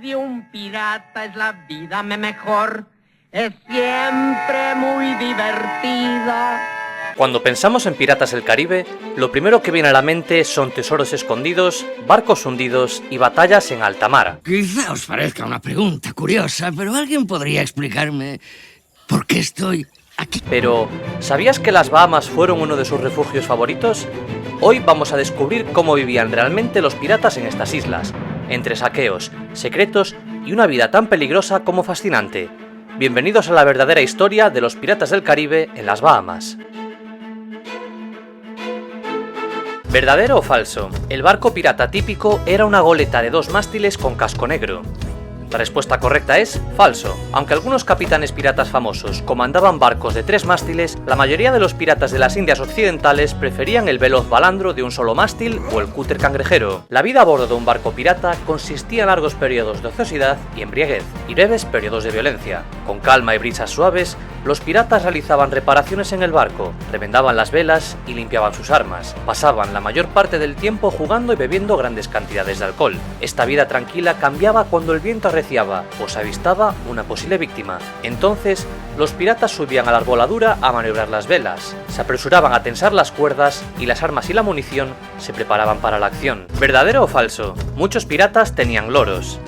de un pirata es la vida mejor. Es siempre muy divertida. Cuando pensamos en Piratas del Caribe, lo primero que viene a la mente son tesoros escondidos, barcos hundidos y batallas en alta mar. Quizá os parezca una pregunta curiosa, pero ¿alguien podría explicarme por qué estoy aquí? Pero, ¿sabías que las Bahamas fueron uno de sus refugios favoritos? Hoy vamos a descubrir cómo vivían realmente los piratas en estas islas, entre saqueos, secretos y una vida tan peligrosa como fascinante. Bienvenidos a la verdadera historia de los piratas del Caribe en las Bahamas. ¿Verdadero o falso? El barco pirata típico era una goleta de 2 mástiles con casco negro. La respuesta correcta es falso. Aunque algunos capitanes piratas famosos comandaban barcos de 3 mástiles, la mayoría de los piratas de las Indias Occidentales preferían el veloz balandro de un solo mástil o el cúter cangrejero. La vida a bordo de un barco pirata consistía en largos periodos de ociosidad y embriaguez, y breves periodos de violencia. Con calma y brisas suaves, los piratas realizaban reparaciones en el barco, remendaban las velas y limpiaban sus armas. Pasaban la mayor parte del tiempo jugando y bebiendo grandes cantidades de alcohol. Esta vida tranquila cambiaba cuando el viento arreciaba o se avistaba una posible víctima. Entonces, los piratas subían a la arboladura a maniobrar las velas, se apresuraban a tensar las cuerdas y las armas y la munición se preparaban para la acción. ¿Verdadero o falso? Muchos piratas tenían loros.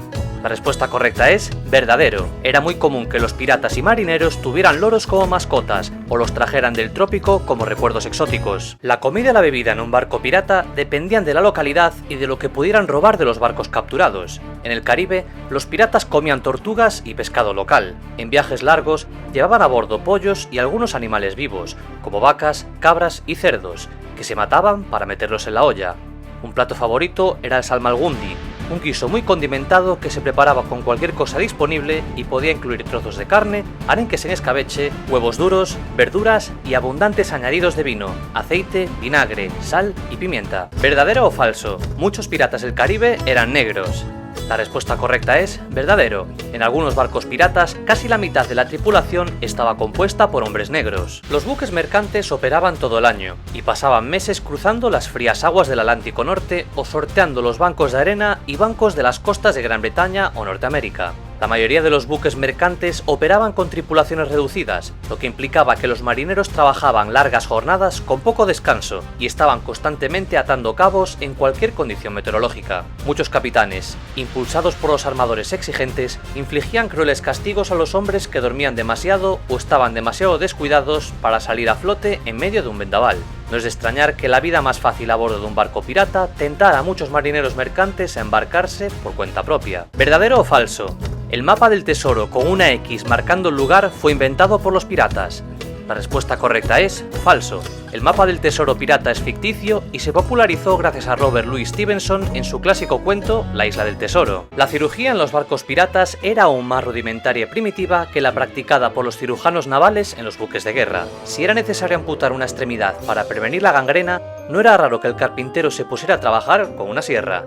La respuesta correcta es verdadero. Era muy común que los piratas y marineros tuvieran loros como mascotas o los trajeran del trópico como recuerdos exóticos. La comida y la bebida en un barco pirata dependían de la localidad y de lo que pudieran robar de los barcos capturados. En el Caribe, los piratas comían tortugas y pescado local. En viajes largos, llevaban a bordo pollos y algunos animales vivos, como vacas, cabras y cerdos, que se mataban para meterlos en la olla. Un plato favorito era el salmalgundi, un guiso muy condimentado que se preparaba con cualquier cosa disponible y podía incluir trozos de carne, arenques en escabeche, huevos duros, verduras y abundantes añadidos de vino, aceite, vinagre, sal y pimienta. ¿Verdadero o falso? Muchos piratas del Caribe eran negros. La respuesta correcta es verdadero. En algunos barcos piratas, casi la mitad de la tripulación estaba compuesta por hombres negros. Los buques mercantes operaban todo el año y pasaban meses cruzando las frías aguas del Atlántico Norte o sorteando los bancos de arena y bancos de las costas de Gran Bretaña o Norteamérica. La mayoría de los buques mercantes operaban con tripulaciones reducidas, lo que implicaba que los marineros trabajaban largas jornadas con poco descanso y estaban constantemente atando cabos en cualquier condición meteorológica. Muchos capitanes, impulsados por los armadores exigentes, infligían crueles castigos a los hombres que dormían demasiado o estaban demasiado descuidados para salir a flote en medio de un vendaval. No es de extrañar que la vida más fácil a bordo de un barco pirata tentara a muchos marineros mercantes a embarcarse por cuenta propia. ¿Verdadero o falso? El mapa del tesoro con una X marcando el lugar fue inventado por los piratas. La respuesta correcta es falso. El mapa del tesoro pirata es ficticio y se popularizó gracias a Robert Louis Stevenson en su clásico cuento La isla del tesoro. La cirugía en los barcos piratas era aún más rudimentaria y primitiva que la practicada por los cirujanos navales en los buques de guerra. Si era necesario amputar una extremidad para prevenir la gangrena, no era raro que el carpintero se pusiera a trabajar con una sierra.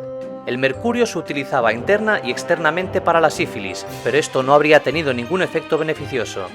El mercurio se utilizaba interna y externamente para la sífilis, pero esto no habría tenido ningún efecto beneficioso.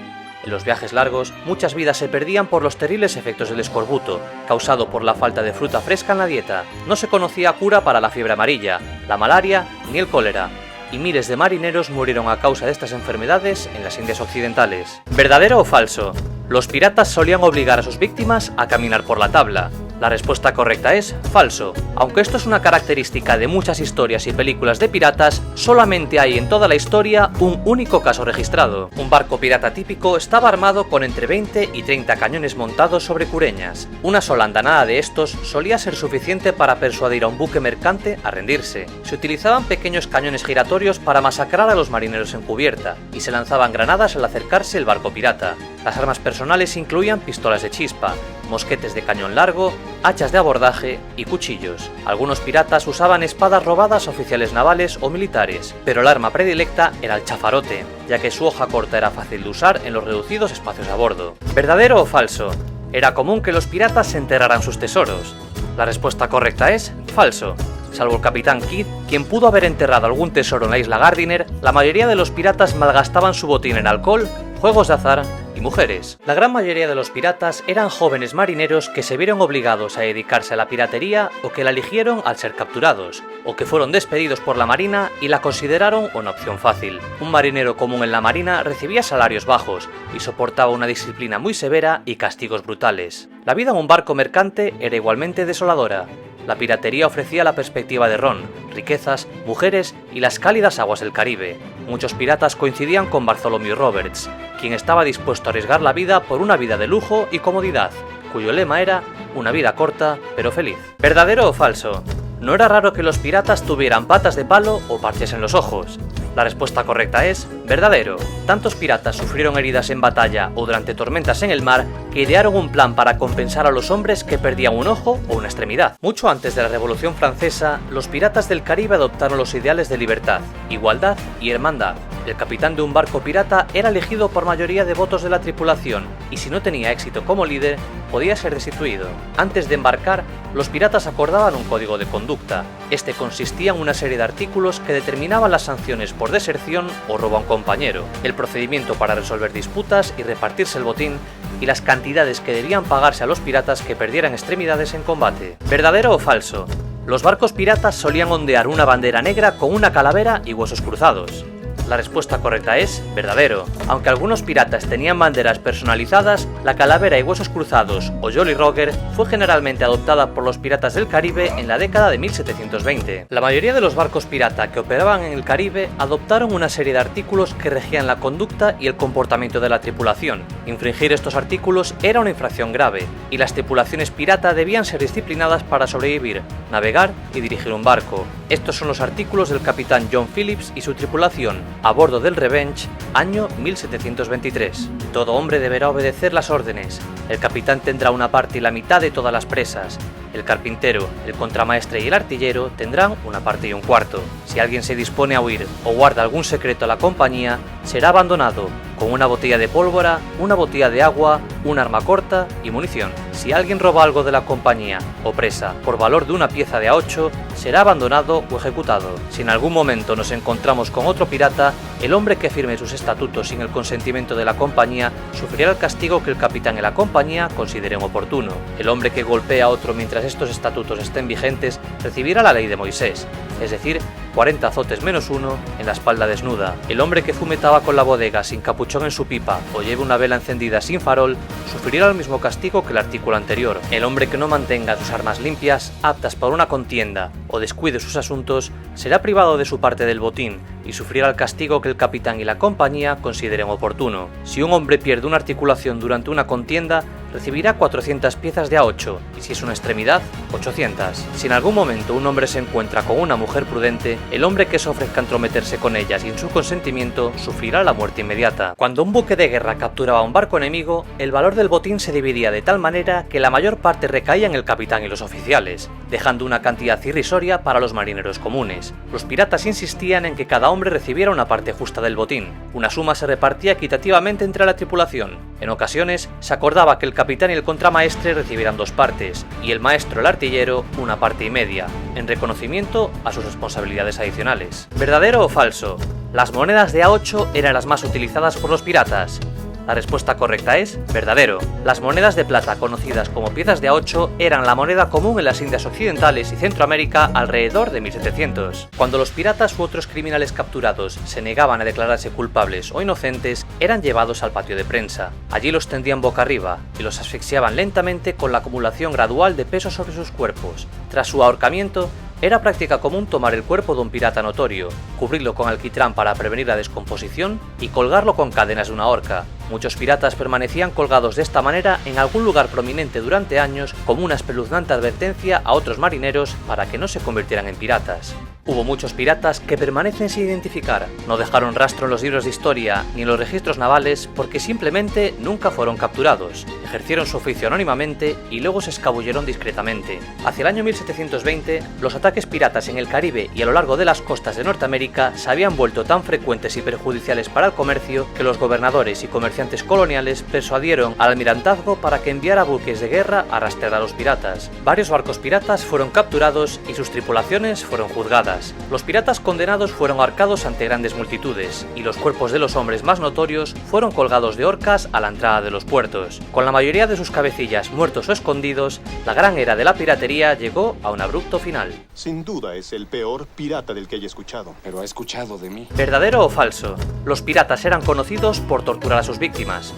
En los viajes largos, muchas vidas se perdían por los terribles efectos del escorbuto, causado por la falta de fruta fresca en la dieta. No se conocía cura para la fiebre amarilla, la malaria ni el cólera, y miles de marineros murieron a causa de estas enfermedades en las Indias Occidentales. ¿Verdadero o falso? Los piratas solían obligar a sus víctimas a caminar por la tabla. La respuesta correcta es falso. Aunque esto es una característica de muchas historias y películas de piratas, solamente hay en toda la historia un único caso registrado. Un barco pirata típico estaba armado con entre 20 y 30 cañones montados sobre cureñas. Una sola andanada de estos solía ser suficiente para persuadir a un buque mercante a rendirse. Se utilizaban pequeños cañones giratorios para masacrar a los marineros en cubierta, y se lanzaban granadas al acercarse el barco pirata. Las armas personales incluían pistolas de chispa, mosquetes de cañón largo, hachas de abordaje y cuchillos. Algunos piratas usaban espadas robadas a oficiales navales o militares, pero el arma predilecta era el chafarote, ya que su hoja corta era fácil de usar en los reducidos espacios a bordo. ¿Verdadero o falso? Era común que los piratas se enterraran sus tesoros. La respuesta correcta es falso. Salvo el capitán Kidd, quien pudo haber enterrado algún tesoro en la isla Gardiner, la mayoría de los piratas malgastaban su botín en alcohol, juegos de azar y y mujeres. La gran mayoría de los piratas eran jóvenes marineros que se vieron obligados a dedicarse a la piratería o que la eligieron al ser capturados, o que fueron despedidos por la marina y la consideraron una opción fácil. Un marinero común en la marina recibía salarios bajos y soportaba una disciplina muy severa y castigos brutales. La vida en un barco mercante era igualmente desoladora. La piratería ofrecía la perspectiva de ron, riquezas, mujeres y las cálidas aguas del Caribe. Muchos piratas coincidían con Bartholomew Roberts, quien estaba dispuesto a arriesgar la vida por una vida de lujo y comodidad, cuyo lema era una vida corta pero feliz. ¿Verdadero o falso? No era raro que los piratas tuvieran patas de palo o parches en los ojos. La respuesta correcta es verdadero. Tantos piratas sufrieron heridas en batalla o durante tormentas en el mar que idearon un plan para compensar a los hombres que perdían un ojo o una extremidad. Mucho antes de la Revolución Francesa, los piratas del Caribe adoptaron los ideales de libertad, igualdad y hermandad. El capitán de un barco pirata era elegido por mayoría de votos de la tripulación y si no tenía éxito como líder, podía ser destituido. Antes de embarcar, los piratas acordaban un código de conducta. Este consistía en una serie de artículos que determinaban las sanciones por deserción o robo a un compañero, el procedimiento para resolver disputas y repartirse el botín, y las cantidades que debían pagarse a los piratas que perdieran extremidades en combate. ¿Verdadero o falso? Los barcos piratas solían ondear una bandera negra con una calavera y huesos cruzados. La respuesta correcta es verdadero. Aunque algunos piratas tenían banderas personalizadas, la calavera y huesos cruzados o Jolly Roger fue generalmente adoptada por los piratas del Caribe en la década de 1720. La mayoría de los barcos pirata que operaban en el Caribe adoptaron una serie de artículos que regían la conducta y el comportamiento de la tripulación. Infringir estos artículos era una infracción grave, y las tripulaciones pirata debían ser disciplinadas para sobrevivir, navegar y dirigir un barco. Estos son los artículos del capitán John Phillips y su tripulación a bordo del Revenge, año 1723. Todo hombre deberá obedecer las órdenes. El capitán tendrá una parte y la mitad de todas las presas. El carpintero, el contramaestre y el artillero tendrán una parte y un cuarto. Si alguien se dispone a huir o guarda algún secreto a la compañía, será abandonado con una botella de pólvora, una botella de agua, un arma corta y munición. Si alguien roba algo de la compañía o presa por valor de una pieza de A8, será abandonado o ejecutado. Si en algún momento nos encontramos con otro pirata, el hombre que firme sus estatutos sin el consentimiento de la compañía sufrirá el castigo que el capitán y la compañía consideren oportuno. El hombre que golpea a otro mientras estos estatutos estén vigentes recibirá la ley de Moisés, es decir, 40 azotes menos 1 en la espalda desnuda. El hombre que fume tabaco en la bodega sin capuchón en su pipa o lleve una vela encendida sin farol sufrirá el mismo castigo que el artículo anterior. El hombre que no mantenga sus armas limpias, aptas para una contienda o descuide sus asuntos, será privado de su parte del botín y sufrirá el castigo que el capitán y la compañía consideren oportuno. Si un hombre pierde una articulación durante una contienda, recibirá 400 piezas de A8 y si es una extremidad, 800. Si en algún momento un hombre se encuentra con una mujer prudente, el hombre que se ofrezca a entrometerse con ella sin su consentimiento sufrirá la muerte inmediata. Cuando un buque de guerra capturaba un barco enemigo, el valor del botín se dividía de tal manera que la mayor parte recaía en el capitán y los oficiales, dejando una cantidad irrisoria para los marineros comunes. Los piratas insistían en que cada hombre recibiera una parte justa del botín. Una suma se repartía equitativamente entre la tripulación. En ocasiones se acordaba que el capitán y el contramaestre recibieran 2 partes, y el maestro o el artillero una parte y media, en reconocimiento a sus responsabilidades adicionales. ¿Verdadero o falso? Las monedas de A8 eran las más utilizadas por los piratas. La respuesta correcta es verdadero. Las monedas de plata, conocidas como piezas de A8, eran la moneda común en las Indias Occidentales y Centroamérica alrededor de 1700. Cuando los piratas u otros criminales capturados se negaban a declararse culpables o inocentes, eran llevados al patio de prensa. Allí los tendían boca arriba y los asfixiaban lentamente con la acumulación gradual de peso sobre sus cuerpos. Tras su ahorcamiento, era práctica común tomar el cuerpo de un pirata notorio, cubrirlo con alquitrán para prevenir la descomposición y colgarlo con cadenas de una horca. Muchos piratas permanecían colgados de esta manera en algún lugar prominente durante años como una espeluznante advertencia a otros marineros para que no se convirtieran en piratas. Hubo muchos piratas que permanecen sin identificar, no dejaron rastro en los libros de historia ni en los registros navales porque simplemente nunca fueron capturados, ejercieron su oficio anónimamente y luego se escabulleron discretamente. Hacia el año 1720, los ataques piratas en el Caribe y a lo largo de las costas de Norteamérica se habían vuelto tan frecuentes y perjudiciales para el comercio que los gobernadores y comerciantes comerciantes coloniales persuadieron al almirantazgo para que enviara buques de guerra a rastrear a los piratas. Varios barcos piratas fueron capturados y sus tripulaciones fueron juzgadas. Los piratas condenados fueron ahorcados ante grandes multitudes, y los cuerpos de los hombres más notorios fueron colgados de horcas a la entrada de los puertos. Con la mayoría de sus cabecillas muertos o escondidos, la gran era de la piratería llegó a un abrupto final. Sin duda es el peor pirata del que haya escuchado. Pero ha escuchado de mí. ¿Verdadero o falso? Los piratas eran conocidos por torturar a sus víctimas.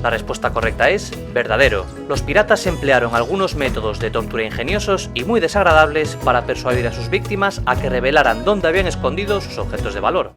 La respuesta correcta es verdadero. Los piratas emplearon algunos métodos de tortura ingeniosos y muy desagradables para persuadir a sus víctimas a que revelaran dónde habían escondido sus objetos de valor.